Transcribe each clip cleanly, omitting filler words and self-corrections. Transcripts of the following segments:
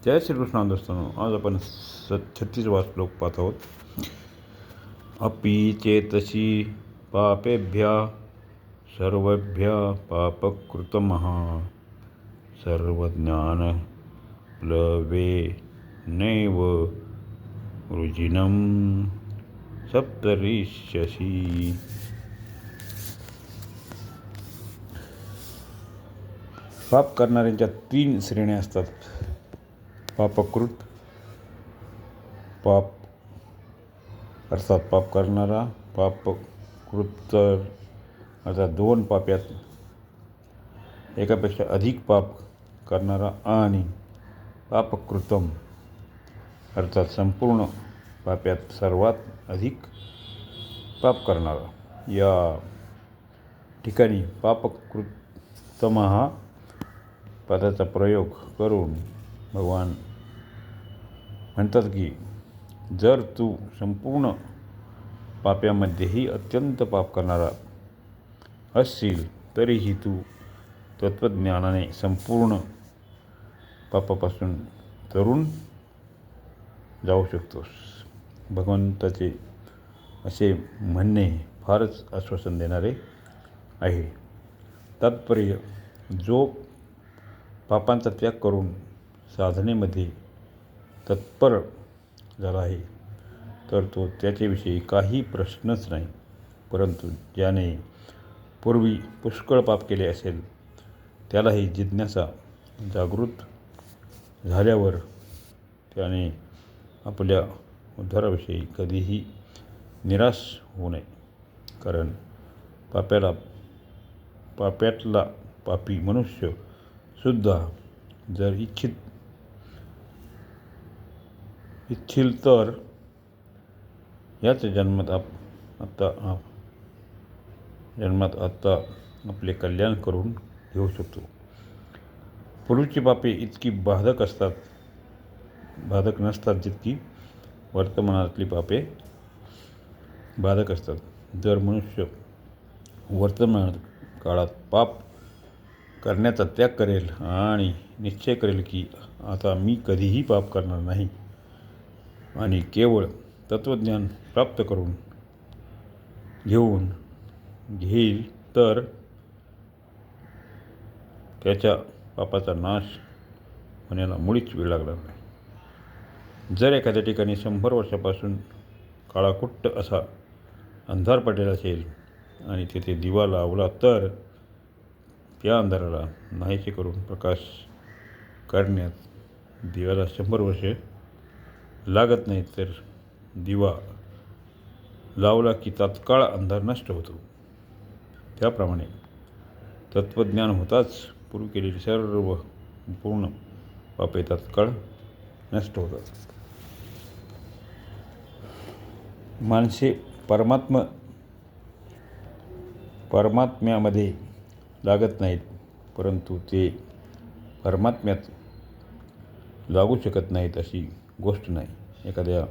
जय श्रीकृष्ण दोस्तांनो, आज आपण 36वा श्लोक पाहत आहोत. अपि चेतसी पापेभ्यः सर्वेभ्यः पापकृतमः सर्वज्ञानप्लवेनैव वृजिनं सप्तरिष्यसि. पाप करणाऱ्यांच्या 3 श्रेण्या असतात. पापकृत, पाप अर्थात पाप करणारा, पापकृतर अर्थात 2 पाप्यात एकापेक्षा अधिक पाप करणारा आणि पापकृतम अर्थात संपूर्ण पाप्यात सर्वात अधिक पाप करणारा. या ठिकाणी पापकृतम हा पदाचा प्रयोग करून भगवान म्हणतात की जर तू संपूर्ण पाप्यामध्येही अत्यंत पाप करणारा असशील तरीही तू तत्त्वज्ञानाने संपूर्ण पापापासून तरून जाऊ शकतोस. भगवंताचे असे म्हणणे फारच आश्वासन देणारे आहे. तात्पर्य, जो पापांचा त्याग करून साधनेमध्ये तत्पर झाला आहे तर तो त्याच्याविषयी काही प्रश्नच नाही. परंतु ज्याने पूर्वी पुष्कळ पाप केले असेल त्यालाही जिज्ञासा जागृत झाल्यावर त्याने आपल्या उद्धाराविषयी कधीही निराश होऊ नये. कारण पाप्यातला पापी मनुष्य सुद्धा जर इच्छिल तर याच जन्मात आत्ता आपले कल्याण करून घेऊ शकतो. पूर्वीची पापे इतकी बाधक नसतात जितकी वर्तमानातली पापे बाधक असतात. जर मनुष्य वर्तमान काळात पाप करण्याचा त्याग करेल आणि निश्चय करेल की आता मी कधीही पाप करणार नाही आणि केवळ तत्त्वज्ञान प्राप्त करून घेईल तर त्याच्या पापाचा नाश होण्याला मुळीच वेळ लागणार नाही. जर एखाद्या ठिकाणी 100 वर्षापासून काळाकुट्ट असा अंधार पडलेला असेल आणि तेथे दिवा लावला तर त्या अंधाराला नाहीसे करून प्रकाश करण्यात दिव्याला 100 वर्षे लागत नाही, तर दिवा लावला की तात्काळ अंधार नष्ट होतो. त्याप्रमाणे तत्त्वज्ञान होताच पूर्वी केलेली सर्व पूर्ण पापे तात्काळ नष्ट होतात. माणसे परमात्म्यामध्ये लागत नाहीत, परंतु ते परमात्म्यात लागू शकत नाहीत अशी गोष्ट नाही. एखाद्या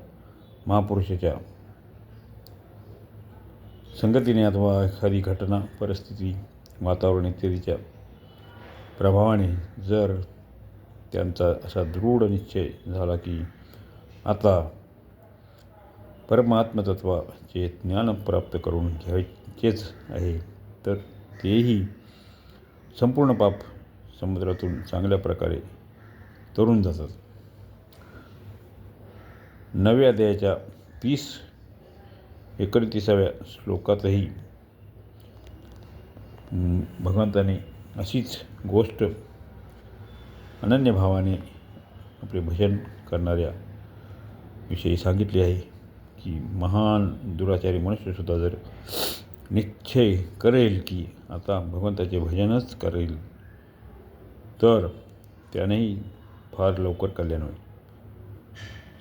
महापुरुषाच्या संगतीने अथवा एखादी घटना, परिस्थिती, वातावरण इत्यादीच्या प्रभावाने जर त्यांचा असा दृढ निश्चय झाला की आता परमात्मतत्वाचे ज्ञान प्राप्त करून घ्यायचेच आहे, तर तेही संपूर्ण पाप समुद्रातून चांगल्या प्रकारे तरून जातात. 9व्या अध्यायाच्या 30-29व्या श्लोकातही भगवंताने अशीच गोष्ट अनन्यभावाने आपले भजन करणाऱ्या विषयी सांगितले आहे की महान दुराचारी मनुष्यसुद्धा जर निश्चय करेल की आता भगवंताचे भजनच करेल तर त्यानेही फार लवकर कल्याण होईल.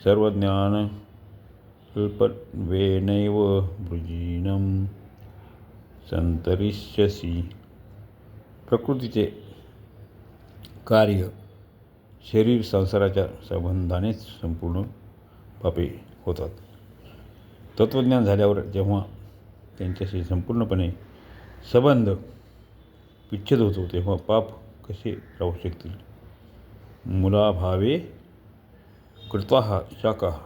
सर्वज्ञान प्लवेनैव वृजिनं सप्तरिष्यसि. प्रकृतीचे कार्य, शरीर, संसाराच्या संबंधानेच संपूर्ण पापे होतात. तत्त्वज्ञान झाल्यावर जेव्हा त्यांच्याशी संपूर्णपणे संबंध विच्छेद होतो तेव्हा पाप कसे राहू शकतील. मुलाभावे कृताः शाखाः.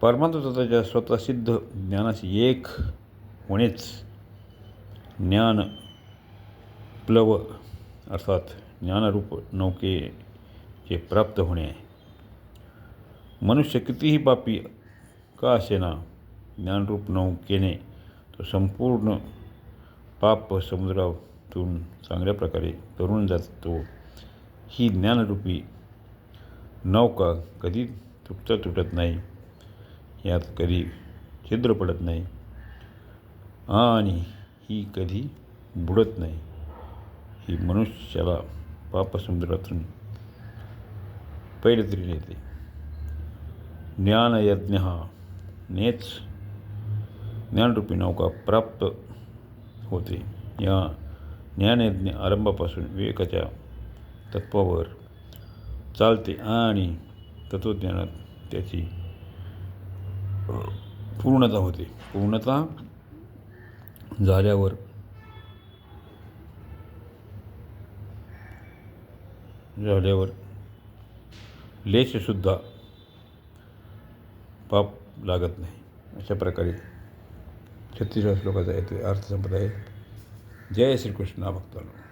परमार्थतत्त्वाच्या स्वतःसिद्ध ज्ञानाशी एक होणेच ज्ञान प्लव अर्थात ज्ञानरूप नौकेचे प्राप्त होणे आहे. मनुष्य कितीही पापी का असेना, ज्ञानरूप नौकेने तो संपूर्ण पाप समुद्रातून चांगल्या प्रकारे तरून जातो. ही ज्ञानरूपी नौका कधी तुटत नाही, यात कधी छिद्र पडत नाही आणि ही कधी बुडत नाही. ही मनुष्याला पापसमुद्रातून पहिले तरी नेते. ज्ञानयज्ञ नेच ज्ञानरूपी नौका प्राप्त होते. या ज्ञानयज्ञ आरंभापासून विवेकाच्या तत्त्वावर चालते आणि तत्त्वज्ञानात त्याची पूर्णता होते. पूर्णता झाल्यावर लेशसुद्धा पाप लागत नाही. अशा प्रकारे 36व्या श्लोकाचा येथे अर्थ संपत आहे. जय श्रीकृष्ण भक्तांनो.